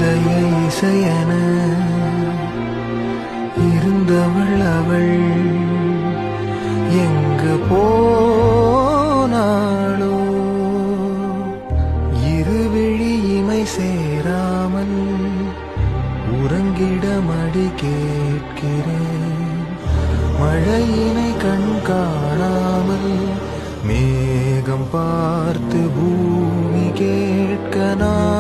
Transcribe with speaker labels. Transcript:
Speaker 1: இதய இசையன இருந்தவள் அவள் எங்கு போனாளோ? இருவிழி இமை சேராமல் உறங்கிட மடி கேட்கிறேன். மழையினை கண் காணாமல் மேகம் பார்த்து பூமி கேட்க நான்